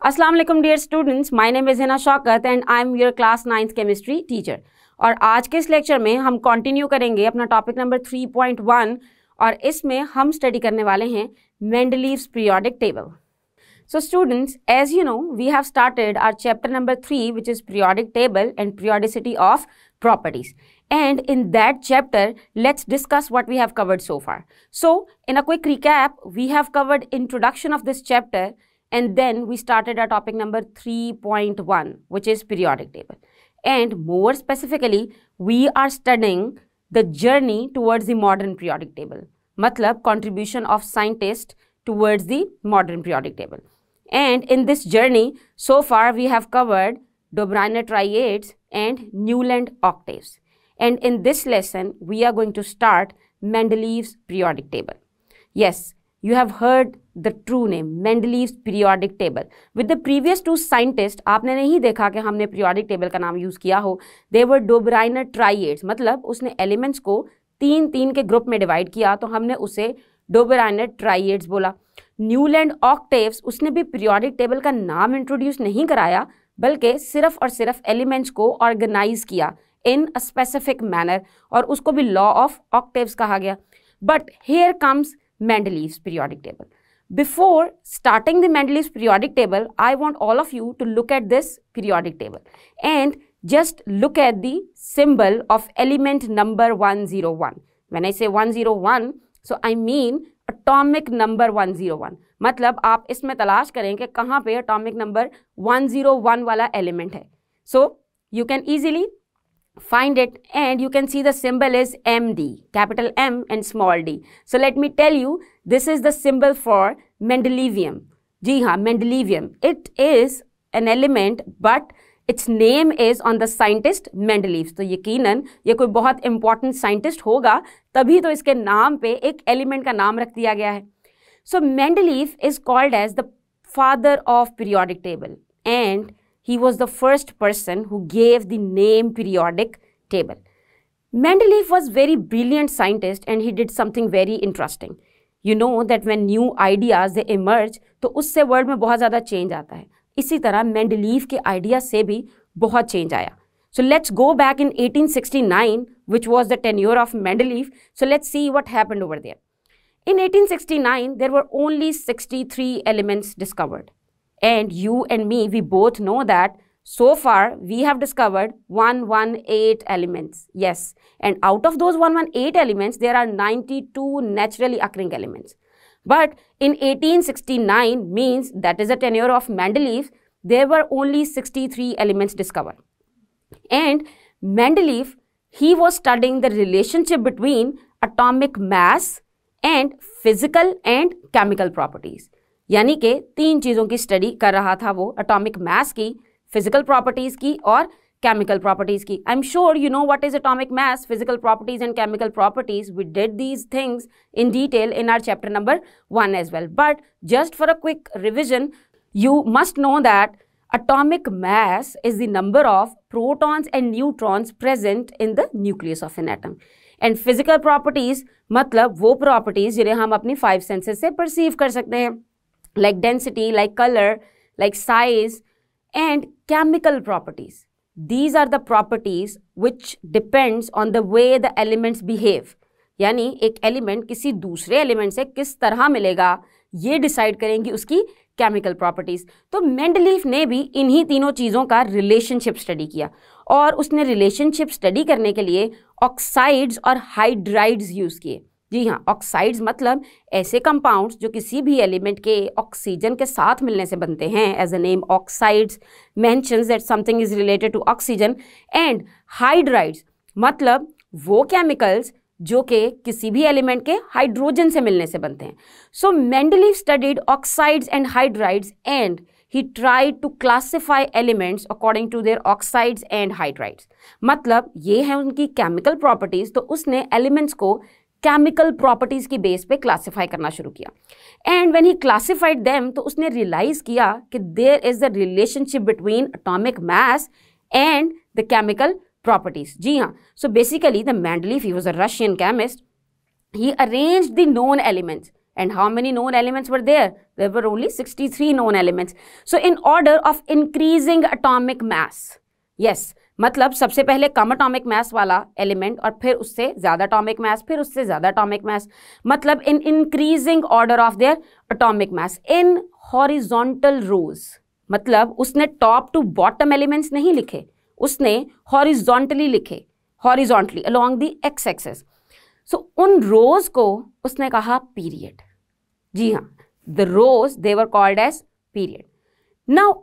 अस्सलाम वालेकुम dear students, my name is Hina Shaukat and I am your class 9th chemistry teacher. और आज के इस लेक्चर में हम कंटिन्यू करेंगे अपना टॉपिक नंबर 3.1 और इसमें हम स्टडी करने वाले हैं Mendeleev's periodic table. So students, as you know, we have started our chapter number 3, which is periodic table and periodicity of properties. And in that chapter, let's discuss what we have covered so far. So in a quick recap, we have covered introduction of this chapter and then we started our topic number 3.1, which is periodic table. And more specifically, we are studying the journey towards the modern periodic table. Matlab, contribution of scientists towards the modern periodic table. And in this journey, so far we have covered Dobriner triads and Newland octaves. And in this lesson, we are going to start Mendeleev's periodic table. Yes, you have heard the true name, Mendeleev's periodic table. With the previous two scientists, आपने नहीं देखा कि हमने periodic table का नाम use किया हो. They were Dobriner triads. मतलब उसने elements को तीन के ग्रुप में डिवाइड किया तो हमने उसे Dobriner triads बोला. न्यूलैंड ऑक्टेव्स, उसने भी पीरियोडिक टेबल का नाम इंट्रोड्यूस नहीं कराया बल्कि सिर्फ और सिर्फ एलिमेंट्स को ऑर्गेनाइज किया इन अ स्पेसिफिक मैनर और उसको भी लॉ ऑफ ऑक्टेव्स कहा गया. But here comes Mendeleev's periodic table. Before starting the Mendeleev's periodic table, I want all of you to look at this periodic table and just look at the symbol of element number 101. When I say 101, so I mean atomic number 101. मतलब आप इसमें तलाश करें कि कहाँ पे atomic number 101 वाला element है. So you can easily find it and you can see the symbol is MD, capital M and small d. So let me tell you, this is the symbol for Mendelevium. जी हाँ, Mendelevium. It is an element but its name is on the scientist Mendeleev. तो यकीनन ये कोई बहुत important scientist होगा तभी तो इसके नाम पे एक element का नाम रख दिया गया है. So Mendeleev is called as the father of periodic table and he was the first person who gave the name periodic table. Mendeleev was very brilliant scientist and he did something very interesting. You know that when new ideas they emerge तो उससे world में बहुत ज़्यादा change आता है. इसी तरह Mendeleev के आइडिया से भी बहुत चेंज आया. So let's go back in 1869 which was the tenure of Mendeleev. So let's see what happened over there. In 1869 there were only 63 elements discovered and you and me, we both know that so far we have discovered 118 elements. Yes, and out of those 118 elements there are 92 naturally occurring elements. But in 1869 means that is the tenure of Mendeleev, there were only 63 elements discovered. And Mendeleev, he was studying the relationship between atomic mass and physical and chemical properties. यानी कि तीन चीज़ों की study कर रहा था वो, atomic mass की, physical properties की और chemical properties की. I'm sure you know what is atomic mass, physical properties and chemical properties. We did these things in detail in our chapter number 1 as well. But just for a quick revision, you must know that atomic mass is the number of protons and neutrons present in the nucleus of an atom. And physical properties मतलब वो properties जिन्हें हम अपनी 5 senses से perceive कर सकते हैं, like density, like color, like size, and chemical properties. These are the properties which depends on the way the elements behave. यानी एक एलिमेंट किसी दूसरे एलिमेंट से किस तरह मिलेगा ये डिसाइड करेंगी उसकी केमिकल प्रॉपर्टीज. तो मेंडलीव ने भी इन्हीं तीनों चीज़ों का रिलेशनशिप स्टडी किया और उसने रिलेशनशिप स्टडी करने के लिए ऑक्साइड्स और हाइड्राइड्स यूज़ किए. जी हाँ, ऑक्साइड्स मतलब ऐसे कंपाउंड्स जो किसी भी एलिमेंट के ऑक्सीजन के साथ मिलने से बनते हैं. As a name oxides mentions that something is related to oxygen. And hydrides मतलब वो केमिकल्स जो कि किसी भी एलिमेंट के हाइड्रोजन से मिलने से बनते हैं. So Mendeleev studied oxides and hydrides and he tried to classify elements according to their oxides and hydrides. मतलब ये है उनकी chemical properties, तो उसने elements को केमिकल प्रॉपर्टीज़ की बेस पे क्लासीफाई करना शुरू किया. And when he classified them तो उसने रियलाइज किया कि there is a relationship between atomic mass and the chemical properties. जी हाँ, so basically the Mendeleev, he was a Russian chemist, he arranged the known elements. And how many known elements were there? There were only 63 known elements. So in order of increasing atomic mass, yes, मतलब सबसे पहले कम atomic mass वाला element और फिर उससे ज़्यादा atomic मास, फिर उससे ज़्यादा अटोमिक मास, मतलब in increasing order of their atomic mass in horizontal rows, मतलब उसने टॉप टू बॉटम एलिमेंट्स नहीं लिखे, उसने हॉरिजॉन्टली लिखे, horizontally along the X axis. So उन रोज को उसने कहा पीरियड। जी हाँ, the rows they were called as period. Now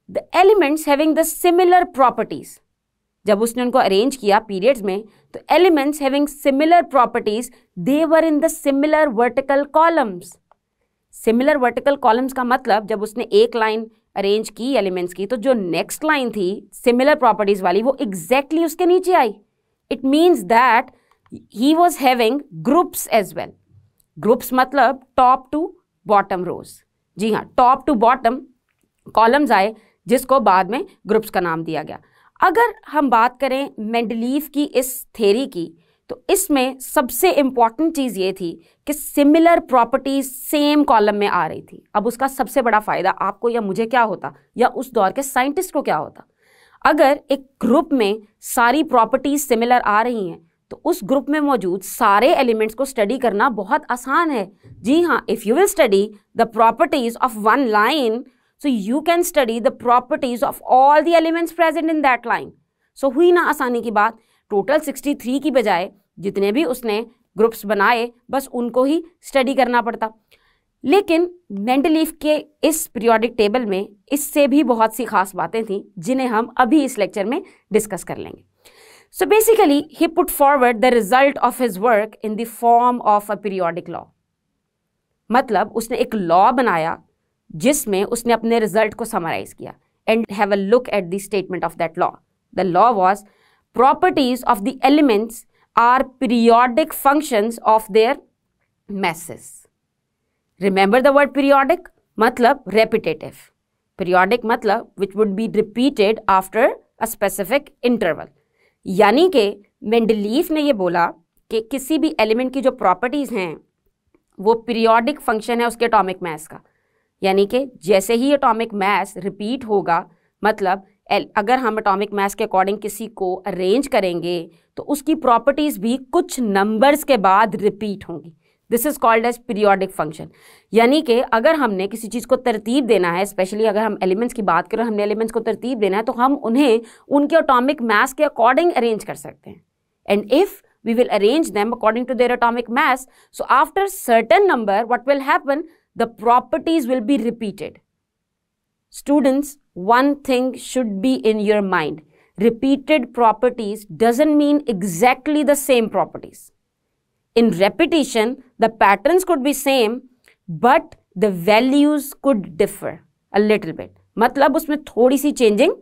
the elements having the similar properties, जब उसने उनको अरेंज किया पीरियड्स में, तो elements having similar properties they were in the similar vertical columns. Similar vertical columns का मतलब जब उसने एक लाइन अरेंज की एलिमेंट्स की, तो जो नेक्स्ट लाइन थी सिमिलर प्रॉपर्टीज वाली वो एग्जैक्टली उसके नीचे आई। It means that he was having groups as well. Groups मतलब top to bottom rows। जी हाँ, top to bottom columns आए जिसको बाद में ग्रुप्स का नाम दिया गया। अगर हम बात करें मेंडलीव की इस थ्योरी की, तो इसमें सबसे इम्पॉर्टेंट चीज़ ये थी कि सिमिलर प्रॉपर्टीज सेम कॉलम में आ रही थी। अब उसका सबसे बड़ा फ़ायदा आपको या मुझे क्या होता, या उस दौर के साइंटिस्ट को क्या होता, अगर एक ग्रुप में सारी प्रॉपर्टीज सिमिलर आ रही हैं तो उस ग्रुप में मौजूद सारे एलिमेंट्स को स्टडी करना बहुत आसान है। जी हाँ, if you will study the properties of one line, so you can study the properties of all the elements present in that line. So हुई ना आसानी की बात, टोटल 63 की बजाय जितने भी उसने ग्रुप्स बनाए बस उनको ही स्टडी करना पड़ता। लेकिन मेंडलीव के इस पीरियोडिक टेबल में इससे भी बहुत सी खास बातें थीं जिन्हें हम अभी इस लेक्चर में डिस्कस कर लेंगे। So basically, he put forward the result of his work in the form of a periodic law. मतलब उसने एक लॉ बनाया जिसमें उसने अपने रिजल्ट को समराइज किया। And have a look at the statement of that law. The law was, properties of the elements are periodic functions of their masses. Remember the word periodic? मतलब repetitive. Periodic मतलब which would be repeated after a specific interval. यानी कि Mendeleev ने ये बोला कि किसी भी एलिमेंट की जो प्रॉपर्टीज़ हैं वो पीरियोडिक फंक्शन है उसके एटॉमिक मास का। यानी कि जैसे ही एटॉमिक मास रिपीट होगा, मतलब अगर हम एटॉमिक मास के अकॉर्डिंग किसी को अरेंज करेंगे तो उसकी प्रॉपर्टीज़ भी कुछ नंबर्स के बाद रिपीट होंगी। This is called as periodic function. यानी कि अगर हमने किसी चीज़ को तरतीब देना है, स्पेशली अगर हम एलिमेंट्स की बात करें, हमने एलिमेंट्स को तरतीब देना है तो हम उन्हें उनके एटॉमिक मास के अकॉर्डिंग अरेंज कर सकते हैं। And if we will arrange them according to their atomic mass, so after certain number what will happen, the properties will be repeated. Students, one thing should be in your mind, repeated properties doesn't mean exactly the same properties. In repetition, the patterns could be same, but the values could differ a little bit. मतलब उसमें थोड़ी सी changing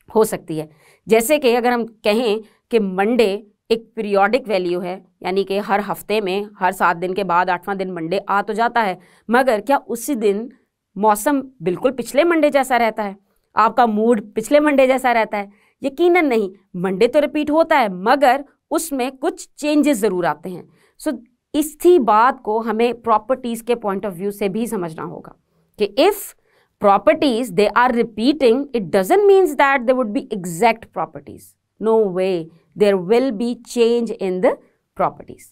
हो सकती है। जैसे कि अगर हम कहें कि मंडे एक पीरियोडिक वैल्यू है, यानी कि हर हफ्ते में हर 7 दिन के बाद 8वां दिन मंडे आ तो जाता है, मगर क्या उसी दिन मौसम बिल्कुल पिछले मंडे जैसा रहता है, आपका मूड पिछले मंडे जैसा रहता है? यकीनन नहीं। मंडे तो रिपीट होता है मगर उसमें कुछ चेंजेस ज़रूर आते हैं। सो इसी बात को हमें प्रॉपर्टीज़ के पॉइंट ऑफ व्यू से भी समझना होगा कि if properties they are repeating, it doesn't means that they would be exact properties. No way, there will be change in the properties.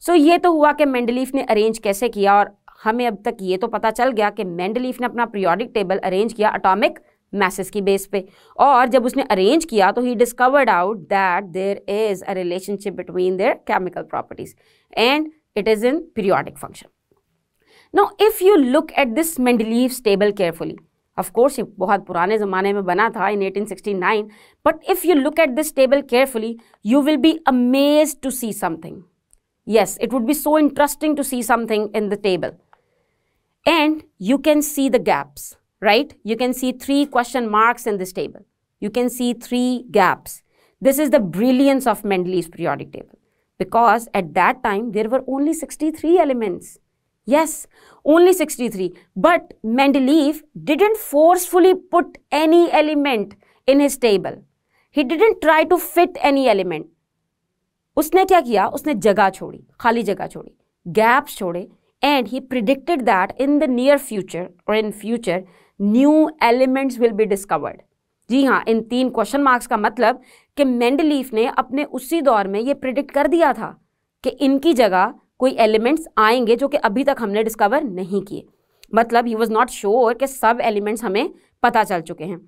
So ये तो हुआ कि मेंडलीव ने अरेंज कैसे किया, और हमें अब तक ये तो पता चल गया कि मेंडलीव ने अपना पीरियोडिक टेबल अरेंज किया एटॉमिक मैसेज की बेस पे, और जब उसने अरेंज किया तो he discovered out that there is a relationship between their chemical properties and it is in periodic function. Now if you look at this Mendeleev's table carefully, of course ये बहुत पुराने ज़माने में बना था in 1869, but if you look at this table carefully you will be amazed to see something. Yes, it would be so interesting to see something in the table. And you can see the gaps, right? You can see 3 question marks in this table. You can see 3 gaps. This is the brilliance of Mendeleev's periodic table. Because at that time, there were only 63 elements. Yes, only 63. But Mendeleev didn't forcefully put any element in his table. He didn't try to fit any element. उसने क्या किया? उसने जगह छोड़ी, खाली जगह छोड़ी, gaps छोड़े, and he predicted that in the near future or in future new elements will be discovered. जी हाँ, इन 3 क्वेश्चन मार्क्स का मतलब कि मेंडलीफ ने अपने उसी दौर में ये प्रिडिक्ट कर दिया था कि इनकी जगह कोई एलिमेंट्स आएंगे जो कि अभी तक हमने डिस्कवर नहीं किए। मतलब ही वॉज नॉट श्योर कि सब एलिमेंट्स हमें पता चल चुके हैं।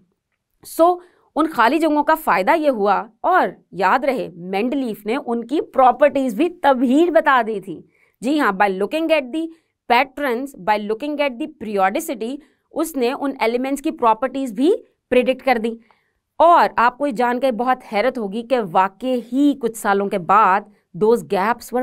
सो उन खाली जगहों का फ़ायदा ये हुआ, और याद रहे मेंडलीफ ने उनकी प्रॉपर्टीज़ भी तभी बता दी थी। जी हाँ, by looking at the patterns, by looking at the periodicity, उसने उन एलिमेंट्स की प्रॉपर्टीज़ भी प्रिडिक्ट कर दी। और आपको ये जानकर बहुत हैरत होगी कि वाकई ही कुछ सालों के बाद those gaps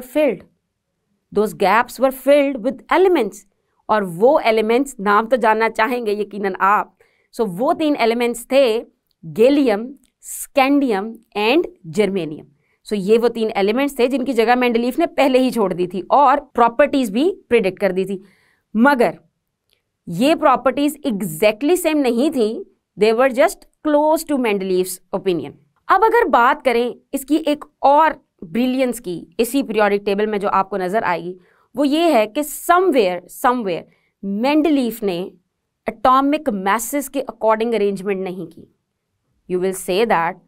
were filled with elements, और वो एलिमेंट्स नाम तो जानना चाहेंगे यकीनन आप। सो वो 3 एलिमेंट्स थे गैलियम, स्कैंडियम एंड जर्मेनियम। सो ये वो 3 एलिमेंट्स थे जिनकी जगह मेंडलीफ ने पहले ही छोड़ दी थी और प्रॉपर्टीज भी प्रिडिक्ट कर दी थी। मगर ये प्रॉपर्टीज एग्जैक्टली सेम नहीं थी, they were just close to Mendeleev's opinion. अब अगर बात करें इसकी एक और ब्रिलियंस की इसी पीरियोडिक टेबल में जो आपको नजर आएगी, वो ये है कि समवेयर मेंडलीफ ने एटॉमिक मैसेस के अकॉर्डिंग अरेंजमेंट नहीं की। You will say that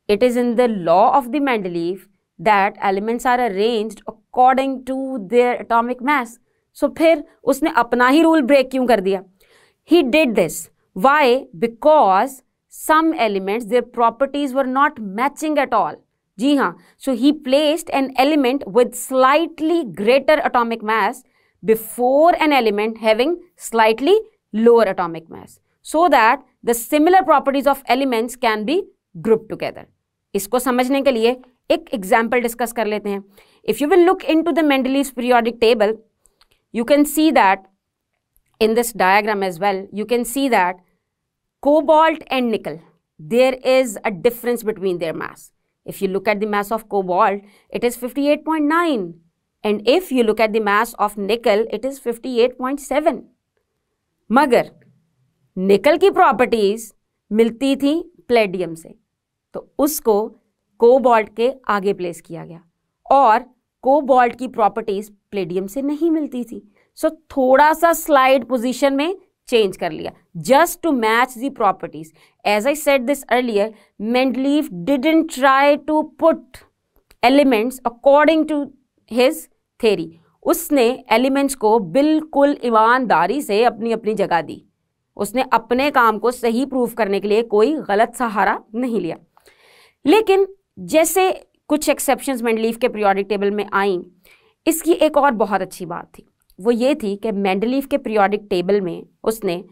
it is in the law of the Mendeleev that elements are arranged according to their atomic mass. So फिर उसने अपना ही रूल ब्रेक क्यों कर दिया? He did this. Why? Because some elements, their properties were not matching at all. जी हाँ, so he placed an element with slightly greater atomic mass before an element having slightly lower atomic mass, so that the similar properties of elements can be grouped together. इसको समझने के लिए एक example discuss कर लेते हैं। If you will look into the Mendeleev's periodic table, you can see that in this diagram as well, you can see that cobalt and nickel, there is a difference between their mass. If you look at the mass of cobalt, it is 58.9, and if you look at the mass of nickel, it is 58.7. मगर निकल की properties मिलती थी Palladium से, तो उसको cobalt के आगे प्लेस किया गया, और कोबाल्ट की प्रॉपर्टीज प्लेडियम से नहीं मिलती थी। सो थोड़ा सा स्लाइड पोजीशन में चेंज कर लिया just to match the properties. As I said this earlier, Mendeleev didn't try to put elements according to his theory. उसने एलिमेंट्स को बिल्कुल ईमानदारी से अपनी अपनी जगह दी। उसने अपने काम को सही प्रूव करने के लिए कोई गलत सहारा नहीं लिया। लेकिन जैसे कुछ एक्सेप्शंस मेंडलीफ के पीरियोडिक टेबल में आई, इसकी एक और बहुत अच्छी बात थी, वो ये थी कि मेंडलीफ के पीरियोडिक टेबल में उसने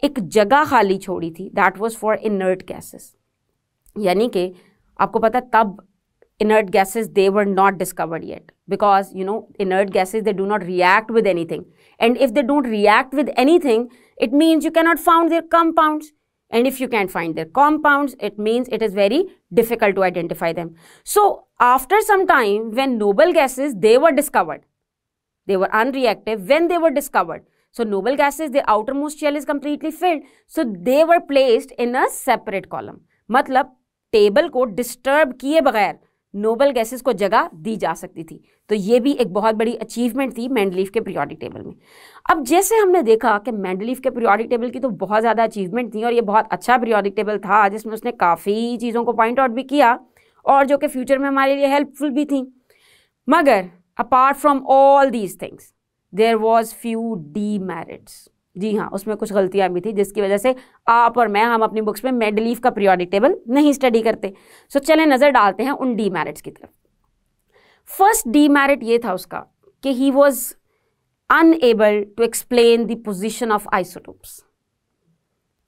एक जगह खाली छोड़ी थी, that was for inert gases. यानी कि आपको पता तब inert gases, they were not discovered yet, because you know inert gases, they do not react with anything, and if they don't react with anything, it means you cannot find their compounds, and if you can't find their compounds, it means it is very difficult to identify them. So after some time, when noble gases, they were discovered, they were unreactive when they were discovered. So noble gases, the outermost shell is completely filled, so they were placed in a separate column. मतलब table को disturb किए बगैर noble gases को जगह दी जा सकती थी। तो ये भी एक बहुत बड़ी अचीवमेंट थी मेंडलीफ के पीरियोडिक टेबल में। अब जैसे हमने देखा कि मेंडलीफ के पीरियोडिक टेबल की तो बहुत ज़्यादा अचीवमेंट थी, और ये बहुत अच्छा पीरियोडिक टेबल था जिसमें उसने काफ़ी चीज़ों को पॉइंट आउट भी किया और जो कि फ्यूचर में हमारे लिए हेल्पफुल भी थी। मगर apart from all these things there was few demerits. जी हाँ, उसमें कुछ गलतियाँ भी थी जिसकी वजह से आप और मैं, हम अपनी बुक्स में मेंडलीफ का पीरियोडिक टेबल नहीं स्टडी करते। सो चलें नज़र डालते हैं उन डीमेरिट्स की तरफ। फर्स्ट डीमेरिट ये था उसका कि he was unable to explain the position of isotopes.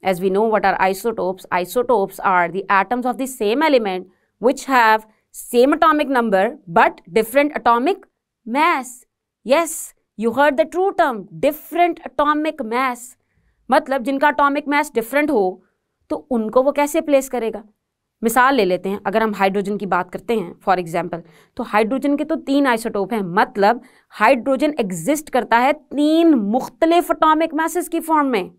As we know what are isotopes? Isotopes are the atoms of the same element which have same atomic number but different atomic mass. Yes, you heard the true term, different atomic mass. मतलब जिनका atomic mass different हो तो उनको वो कैसे place करेगा? मिसाल ले लेते हैं, अगर हम हाइड्रोजन की बात करते हैं फॉर एग्जाम्पल, तो हाइड्रोजन के तो 3 आइसोटोप हैं, मतलब हाइड्रोजन एग्जिस्ट करता है 3 मुख्तलिफ एटॉमिक मैसेस की फॉर्म में।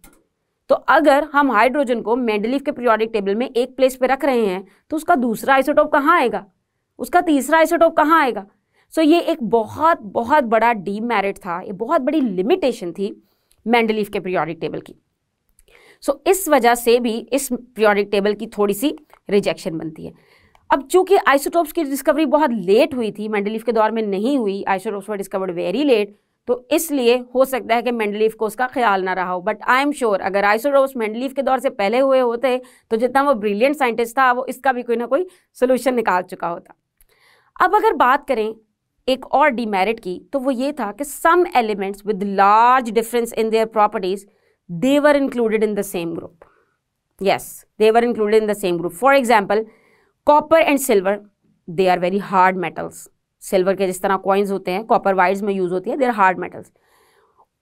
तो अगर हम हाइड्रोजन को मेंडलीफ के पीरियोडिक टेबल में एक प्लेस पे रख रहे हैं तो उसका दूसरा आइसोटोप कहाँ आएगा? उसका तीसरा आइसोटोप कहाँ आएगा? सो ये एक बहुत बहुत बड़ा डीमेरिट था, ये बहुत बड़ी लिमिटेशन थी मेंडलीव के पीरियोडिक टेबल की। सो इस वजह से भी इस पीरियोडिक टेबल की थोड़ी सी रिजेक्शन बनती है। अब चूंकि आइसोटोप्स की डिस्कवरी बहुत लेट हुई थी, मेंडलीव के दौर में नहीं हुई, isotopes were discovered very late, तो इसलिए हो सकता है कि मेंडलीव को उसका ख्याल ना रहा हो। बट आई एम श्योर अगर आइसोटोप्स मेंडलीव के दौर से पहले हुए होते तो जितना वो ब्रिलियंट साइंटिस्ट था वो इसका भी कोई ना कोई सोल्यूशन निकाल चुका होता। अब अगर बात करें एक और डीमेरिट की, तो वो ये था कि some elements with large difference in their properties they were included in the same group. Yes, they were included in the same group. For example, copper and silver, they are very hard metals. Silver के जिस तरह coins होते हैं, copper wires में use होती है, they are hard metals.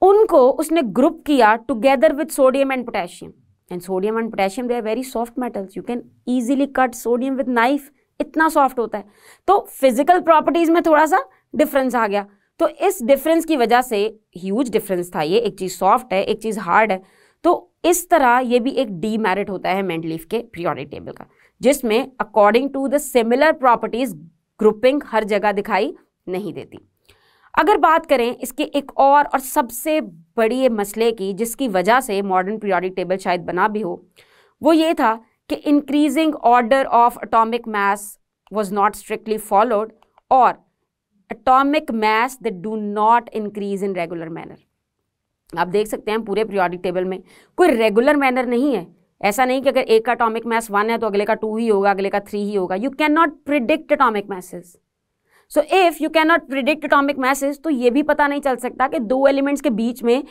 उनको उसने group किया together with sodium and potassium. And sodium and potassium, they are very soft metals. You can easily cut sodium with knife. इतना soft होता है। तो physical properties में थोड़ा सा difference आ गया। तो इस डिफरेंस की वजह से, ह्यूज डिफरेंस था ये, एक चीज़ सॉफ्ट है एक चीज़ हार्ड है, तो इस तरह ये भी एक डीमेरिट होता है मेंडलीव के पीरियोडिक टेबल का, जिसमें according to the similar properties grouping हर जगह दिखाई नहीं देती। अगर बात करें इसके एक और सबसे बड़ी मसले की, जिसकी वजह से मॉडर्न पीरियोडिक टेबल शायद बना भी हो, वो ये था कि increasing order of atomic mass was not strictly followed, और atomic mass that do not increase in regular manner। आप देख सकते हैं पूरे पीरियोडिक टेबल में कोई रेगुलर मैनर नहीं है। ऐसा नहीं कि अगर एक का एटॉमिक मास 1 है तो अगले का 2 ही होगा, अगले का 3 ही होगा। You can not predict atomic masses। So if you can not predict atomic masses, तो ये भी पता नहीं चल सकता कि दो एलिमेंट्स के बीच में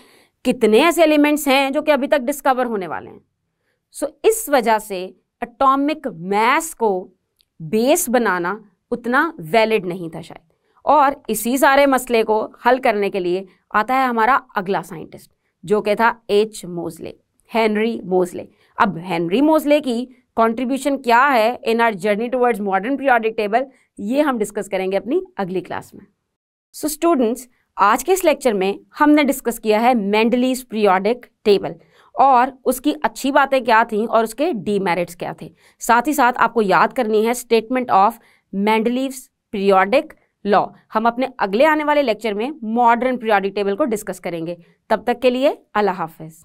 कितने ऐसे एलिमेंट्स हैं जो कि अभी तक डिस्कवर होने वाले हैं। सो इस वजह से एटॉमिक मास को बेस बनाना उतना वैलिड नहीं था शायद। और इसी सारे मसले को हल करने के लिए आता है हमारा अगला साइंटिस्ट, जो कि था एच मोज़ले, हेनरी मोज़ले। अब हेनरी मोज़ले की कंट्रीब्यूशन क्या है in our journey towards modern periodic table, ये हम डिस्कस करेंगे अपनी अगली क्लास में। सो स्टूडेंट्स, आज के इस लेक्चर में हमने डिस्कस किया है मेंडलीव्स पीरियोडिक टेबल और उसकी अच्छी बातें क्या थीं और उसके डीमेरिट्स क्या थे। साथ ही साथ आपको याद करनी है statement of Mendeleev's periodic law. हम अपने अगले आने वाले लेक्चर में मॉडर्न पीरियोडिक टेबल को डिस्कस करेंगे। तब तक के लिए अल्लाह हाफिज।